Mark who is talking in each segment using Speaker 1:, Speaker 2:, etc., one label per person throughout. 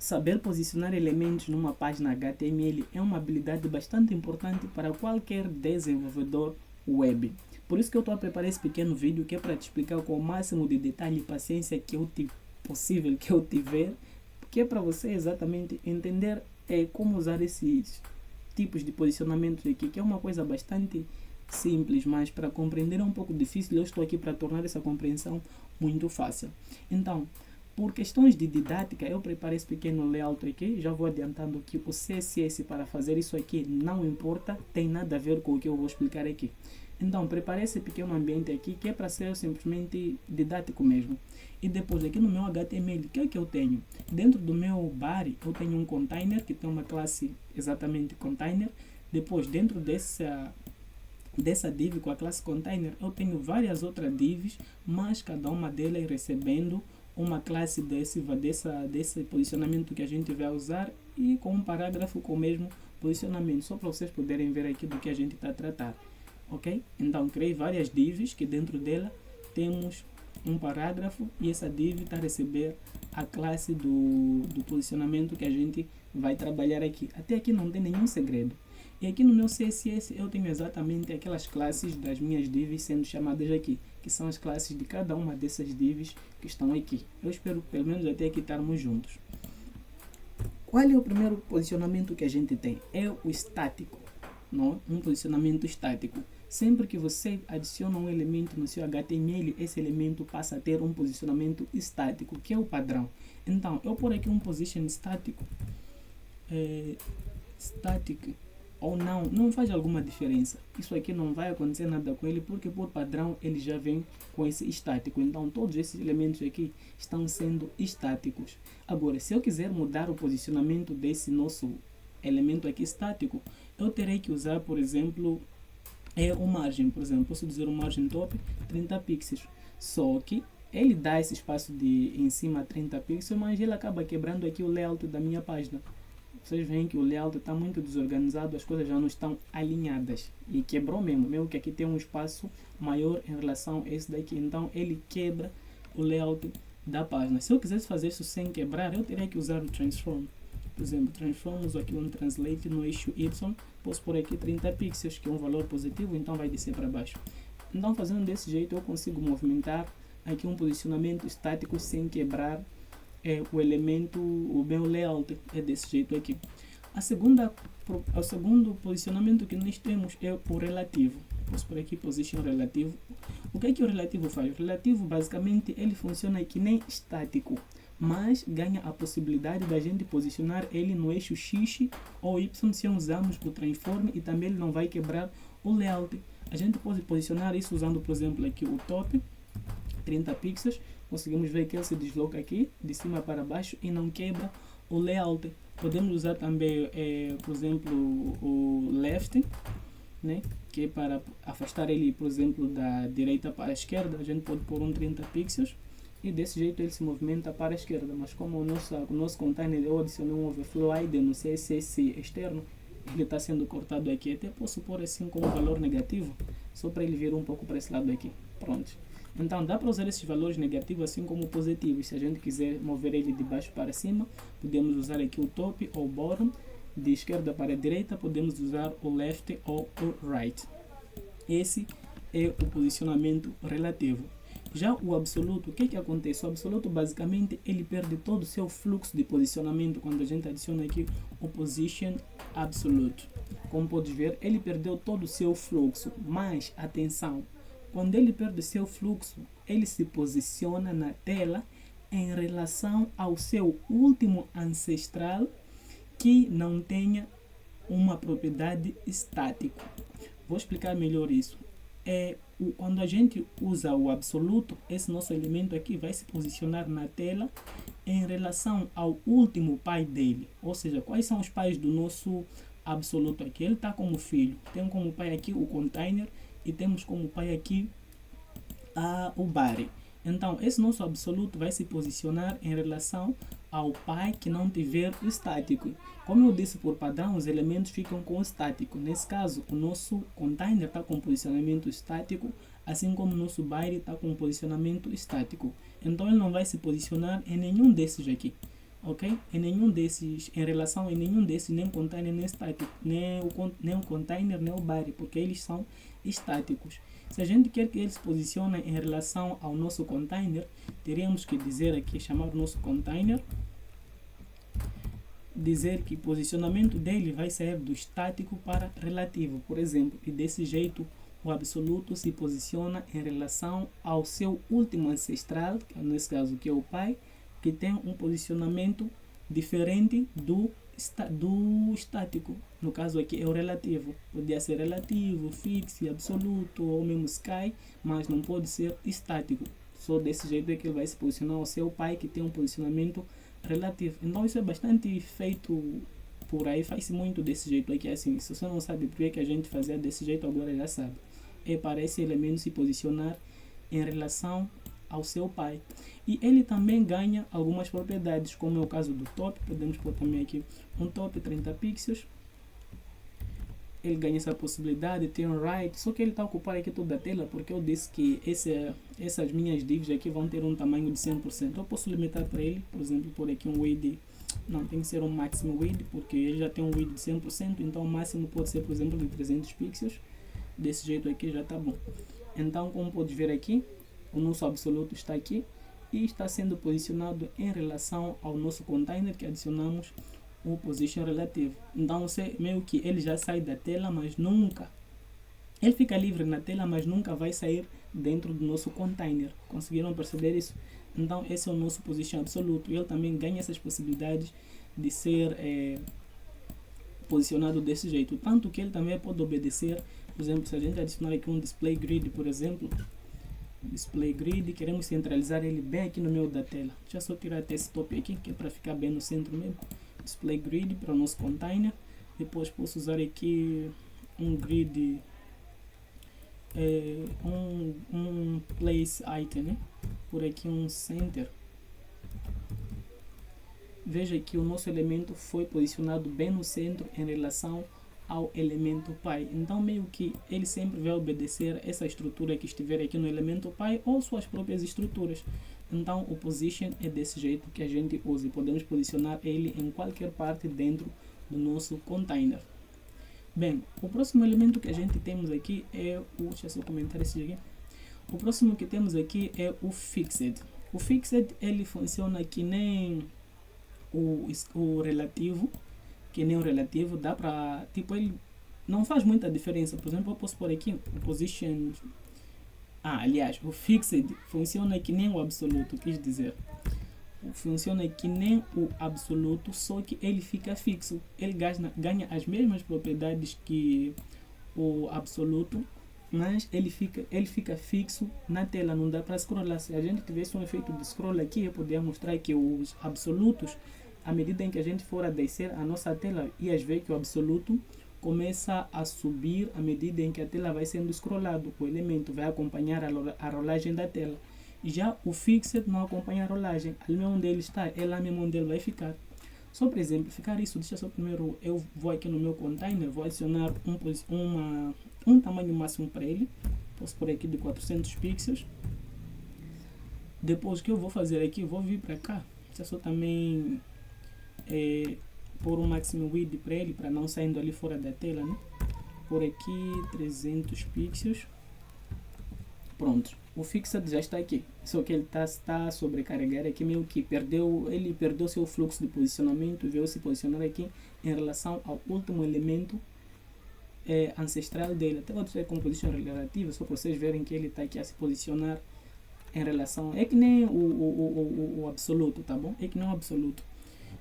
Speaker 1: Saber posicionar elementos numa página HTML é uma habilidade bastante importante para qualquer desenvolvedor web. Por isso que eu estou a preparar esse pequeno vídeo, que é para te explicar com o máximo de detalhe e paciência possível que eu tiver, que é para você exatamente entender como usar esses tipos de posicionamentos aqui, que é uma coisa bastante simples, mas para compreender é um pouco difícil. Eu estou aqui para tornar essa compreensão muito fácil. Então, por questões de didática, eu preparei esse pequeno layout aqui. Já vou adiantando que o CSS para fazer isso aqui não importa, tem nada a ver com o que eu vou explicar aqui. Então, preparei esse pequeno ambiente aqui, que é para ser simplesmente didático mesmo. E depois, aqui no meu HTML, o que é que eu tenho? Dentro do meu body, eu tenho um container, que tem uma classe exatamente container. Depois, dentro dessa div com a classe container, eu tenho várias outras divs, mas cada uma delas recebendo uma classe desse posicionamento que a gente vai usar e com um parágrafo com o mesmo posicionamento, só para vocês poderem ver aqui do que a gente está a tratar, ok? Então, criei várias divs que dentro dela temos um parágrafo e essa div está a receber a classe do posicionamento que a gente vai trabalhar aqui. Até aqui não tem nenhum segredo. E aqui no meu CSS eu tenho exatamente aquelas classes das minhas divs sendo chamadas aqui, que são as classes de cada uma dessas divs que estão aqui. Eu espero pelo menos até aqui estarmos juntos. Qual é o primeiro posicionamento que a gente tem? É o estático, não? Um posicionamento estático. Sempre que você adiciona um elemento no seu HTML, esse elemento passa a ter um posicionamento estático, que é o padrão. Então, eu por aqui um position estático, static ou não faz alguma diferença. Isso aqui não vai acontecer nada com ele, porque por padrão ele já vem com esse estático. Então todos esses elementos aqui estão sendo estáticos. Agora, se eu quiser mudar o posicionamento desse nosso elemento aqui estático, eu terei que usar, por exemplo, o margem. Por exemplo, posso dizer o margem top 30 pixels. Só que ele dá esse espaço de em cima 30 pixels, mas ele acaba quebrando aqui o layout da minha página. Vocês veem que o layout está muito desorganizado, as coisas já não estão alinhadas. E quebrou mesmo que aqui tem um espaço maior em relação a esse daqui. Então ele quebra o layout da página. Se eu quisesse fazer isso sem quebrar, eu teria que usar o transform. Por exemplo, transform, uso aqui um translate no eixo Y. Posso pôr aqui 30 pixels, que é um valor positivo, então vai descer para baixo. Então fazendo desse jeito eu consigo movimentar aqui um posicionamento estático sem quebrar o elemento, o meu layout é desse jeito aqui. O segundo posicionamento que nós temos é o relativo. Vamos por aqui, position relativo. O que é que o relativo faz? O relativo basicamente ele funciona que nem estático, mas ganha a possibilidade da gente posicionar ele no eixo X ou Y se usarmos o transform, e também ele não vai quebrar o layout. A gente pode posicionar isso usando, por exemplo, aqui o top 30 pixels. Conseguimos ver que ele se desloca aqui de cima para baixo e não quebra o layout. Podemos usar também, por exemplo, o left, né, que é para afastar ele, por exemplo, da direita para a esquerda. A gente pode pôr um 30 pixels e desse jeito ele se movimenta para a esquerda. Mas como o nosso container eu adicionei um overflow ID no CSS externo, ele está sendo cortado aqui. Até posso pôr assim como valor negativo, só para ele vir um pouco para esse lado aqui. Pronto. Então dá para usar esses valores negativos assim como positivos. Se a gente quiser mover ele de baixo para cima, podemos usar aqui o top ou bottom. De esquerda para a direita, podemos usar o left ou o right. Esse é o posicionamento relativo. Já o absoluto, o que que acontece? O absoluto basicamente ele perde todo o seu fluxo de posicionamento quando a gente adiciona aqui o position absolute. Como pode ver, ele perdeu todo o seu fluxo, mas atenção, quando ele perde seu fluxo, ele se posiciona na tela em relação ao seu último ancestral que não tenha uma propriedade estática. Vou explicar melhor isso. Quando a gente usa o absoluto, esse nosso elemento aqui vai se posicionar na tela em relação ao último pai dele. Ou seja, quais são os pais do nosso absoluto aqui? Ele está como filho. Tem como pai aqui o container e temos como pai aqui o body. Então esse nosso absoluto vai se posicionar em relação ao pai que não tiver o estático. Como eu disse, por padrão os elementos ficam com o estático. Nesse caso o nosso container está com posicionamento estático, assim como o nosso body está com posicionamento estático. Então ele não vai se posicionar em nenhum desses aqui. ok? Em relação a nenhum desses, nem container nem estático, nem o container nem o body, porque eles são estáticos. Se a gente quer que ele se posicione em relação ao nosso container, teríamos que dizer aqui, chamar o nosso container, dizer que o posicionamento dele vai sair do estático para relativo, por exemplo, e desse jeito o absoluto se posiciona em relação ao seu último ancestral, nesse caso que é o pai, que tem um posicionamento diferente do estático. No caso aqui é o relativo. Podia ser relativo, fixo, absoluto ou mesmo sky, mas não pode ser estático. Só desse jeito é que ele vai se posicionar ao seu pai, que tem um posicionamento relativo. Então isso é bastante feito por aí, faz-se muito desse jeito aqui, assim. Se você não sabe por que a gente fazia desse jeito, agora já sabe. É para esse elemento se posicionar em relação ao seu pai. E ele também ganha algumas propriedades, como é o caso do top. Podemos pôr também aqui um top 30 pixels. Ele ganha essa possibilidade, tem um right, só que ele está a ocupar aqui toda a tela, porque eu disse que essas minhas divs aqui vão ter um tamanho de 100%. Eu posso limitar para ele, por exemplo, por aqui um width, não tem que ser um máximo width, porque ele já tem um width de 100%, então o máximo pode ser, por exemplo, de 300 pixels. Desse jeito aqui já está bom. Então, como pode ver aqui, o nosso absoluto está aqui e está sendo posicionado em relação ao nosso container que adicionamos o position relativo. Então você meio que ele já sai da tela, mas nunca, ele fica livre na tela, mas nunca vai sair dentro do nosso container. Conseguiram perceber isso? Então esse é o nosso position absoluto. Ele também ganha essas possibilidades de ser posicionado desse jeito, tanto que ele também pode obedecer. Por exemplo, se a gente adicionar aqui um display grid, por exemplo, display grid, queremos centralizar ele bem aqui no meio da tela. Deixa eu só tirar até esse top aqui, que é para ficar bem no centro mesmo. Display grid para o nosso container. Depois posso usar aqui um grid, um place item, né? Por aqui um center. Veja que o nosso elemento foi posicionado bem no centro em relação ao elemento pai. Então meio que ele sempre vai obedecer essa estrutura que estiver aqui no elemento pai ou suas próprias estruturas. Então o position é desse jeito que a gente usa e podemos posicionar ele em qualquer parte dentro do nosso container. Bem, o próximo elemento que a gente temos aqui é o, deixa eu só comentar esse aqui. O próximo que temos aqui é o fixed. O fixed ele funciona que nem o relativo, que nem o relativo, dá pra, tipo, ele não faz muita diferença. Por exemplo, eu posso pôr aqui o position, aliás, o fixed funciona que nem o absoluto, quis dizer, funciona que nem o absoluto, só que ele fica fixo, ele ganha as mesmas propriedades que o absoluto, mas ele fica fixo na tela, não dá para scrollar. Se a gente tivesse um efeito de scroll aqui, eu poderia mostrar que os absolutos, à medida em que a gente for a descer a nossa tela, ias ver que o absoluto começa a subir à medida em que a tela vai sendo scrollado. O elemento vai acompanhar a rolagem da tela. Já o fixed não acompanha a rolagem. Ali mesmo onde ele está, é lá mesmo onde ele vai ficar. Só para exemplificar isso, deixa só primeiro, eu vou aqui no meu container, vou adicionar um tamanho máximo para ele. Posso por aqui de 400 pixels. Depois que eu vou fazer aqui, vou vir para cá. Deixa só também pôr um máximo width para ele, para não saindo ali fora da tela, né? Por aqui 300 pixels. Pronto, o fixed já está aqui, só que ele está a sobrecarregar aqui, meio que ele perdeu seu fluxo de posicionamento e veio se posicionar aqui em relação ao último elemento ancestral dele. Até vou deixar com posição relativa, só para vocês verem que ele está aqui a se posicionar em relação, é que nem o absoluto, tá bom? É que nem o absoluto.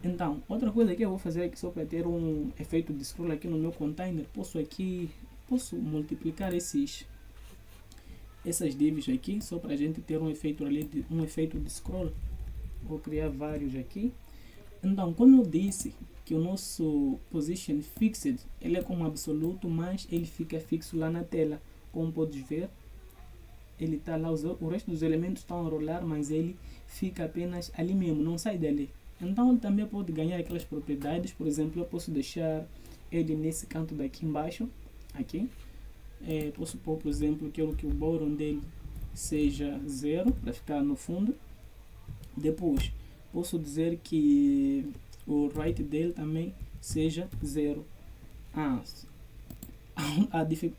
Speaker 1: Então, outra coisa que eu vou fazer aqui só para ter um efeito de scroll aqui no meu container, posso multiplicar essas divs aqui, só para a gente ter um efeito ali, um efeito de scroll. Vou criar vários aqui. Então, como eu disse que o nosso position fixed, ele é como absoluto, mas ele fica fixo lá na tela. Como podes ver, ele está lá, o resto dos elementos estão a rolar, mas ele fica apenas ali mesmo, não sai dali. Então ele também pode ganhar aquelas propriedades. Por exemplo, eu posso deixar ele nesse canto daqui embaixo, aqui. Posso pôr, por exemplo, que o bottom dele seja 0 para ficar no fundo. Depois posso dizer que o right dele também seja 0.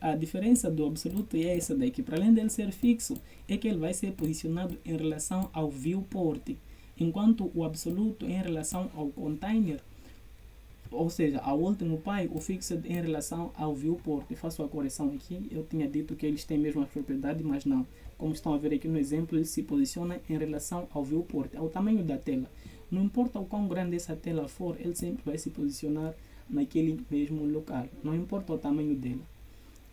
Speaker 1: A diferença do absoluto é essa daqui. Para além dele ser fixo, é que ele vai ser posicionado em relação ao viewport, enquanto o absoluto em relação ao container, ou seja, ao último pi, o fixed em relação ao viewport. Eu faço a correção aqui, eu tinha dito que eles têm a mesma propriedade, mas não. Como estão a ver aqui no exemplo, ele se posiciona em relação ao viewport, ao tamanho da tela. Não importa o quão grande essa tela for, ele sempre vai se posicionar naquele mesmo local, não importa o tamanho dele.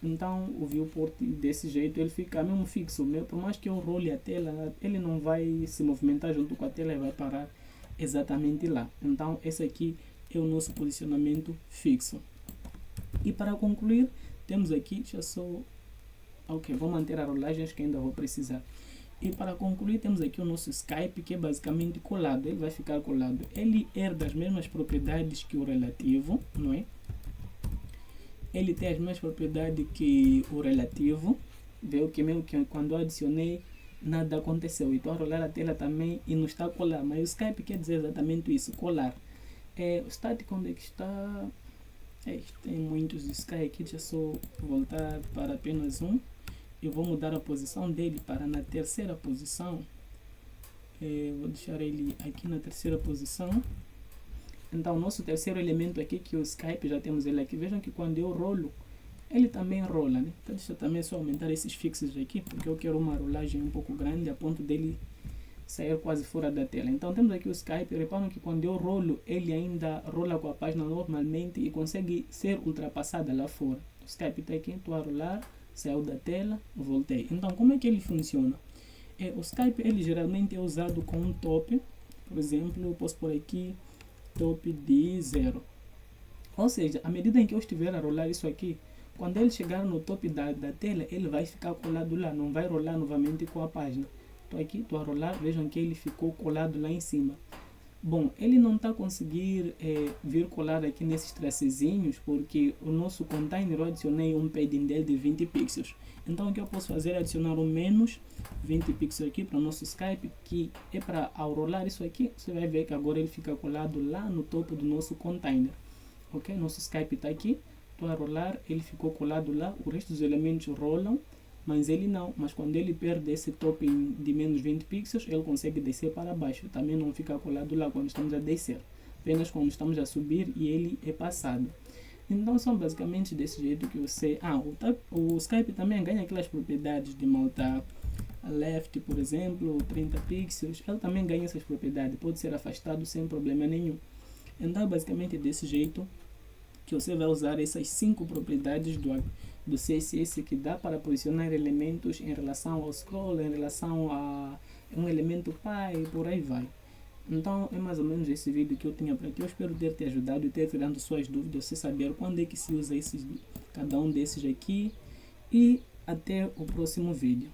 Speaker 1: Então o viewport desse jeito ele fica mesmo fixo, por mais que eu role a tela, ele não vai se movimentar junto com a tela e vai parar exatamente lá. Então esse aqui é o nosso posicionamento fixo. E para concluir, temos aqui, vou manter a rolagem, acho que ainda vou precisar. E para concluir, temos aqui o nosso Skype, que é basicamente colado, ele vai ficar colado. Ele herda as mesmas propriedades que o relativo, não é? Ele tem as mesmas propriedades que o relativo. Viu que mesmo que quando eu adicionei, nada aconteceu. E estou a rolar a tela também e não está a colar. Mas o Skype quer dizer exatamente isso, colar. O static, onde é que está? Tem muitos Skype aqui, deixa eu só voltar para apenas um. Eu vou mudar a posição dele para na terceira posição. Vou deixar ele aqui na terceira posição. Então o nosso terceiro elemento aqui, que é o Skype, já temos ele aqui. Vejam que quando eu rolo, ele também rola, né? Então deixa eu também só aumentar esses fixos aqui, porque eu quero uma rolagem um pouco grande a ponto dele sair quase fora da tela. Então temos aqui o Skype. Reparam que quando eu rolo, ele ainda rola com a página normalmente e consegue ser ultrapassada lá fora. O Skype está aqui, estou a rolar, saiu da tela, voltei. Então como é que ele funciona? O Skype ele geralmente é usado com um top. Por exemplo, eu posso pôr aqui top de 0. Ou seja, à medida em que eu estiver a rolar isso aqui, quando ele chegar no top da tela, ele vai ficar colado lá, não vai rolar novamente com a página. Estou aqui, estou a rolar, vejam que ele ficou colado lá em cima. Bom, ele não está conseguindo vir colar aqui nesses tracezinhos, porque o nosso container, eu adicionei um padding dele de 20 pixels. Então o que eu posso fazer é adicionar um menos 20 pixels aqui para o nosso Skype, que é para, ao rolar isso aqui, você vai ver que agora ele fica colado lá no topo do nosso container. Ok, nosso Skype está aqui, estou a rolar, ele ficou colado lá, o resto dos elementos rolam, mas ele não. Mas quando ele perde esse topping de menos 20 pixels, ele consegue descer para baixo. Também não fica colado lá quando estamos a descer, apenas quando estamos a subir e ele é passado. Então são basicamente desse jeito que você... o Skype também ganha aquelas propriedades de malta left, por exemplo, 30 pixels. Ele também ganha essas propriedades, pode ser afastado sem problema nenhum. Então basicamente desse jeito que você vai usar essas 5 propriedades do CSS, que dá para posicionar elementos em relação ao scroll, em relação a um elemento pi e por aí vai. Então é mais ou menos esse vídeo que eu tinha para aqui. Eu espero ter te ajudado e ter tirado suas dúvidas, você saber quando é que se usa cada um desses aqui. E até o próximo vídeo.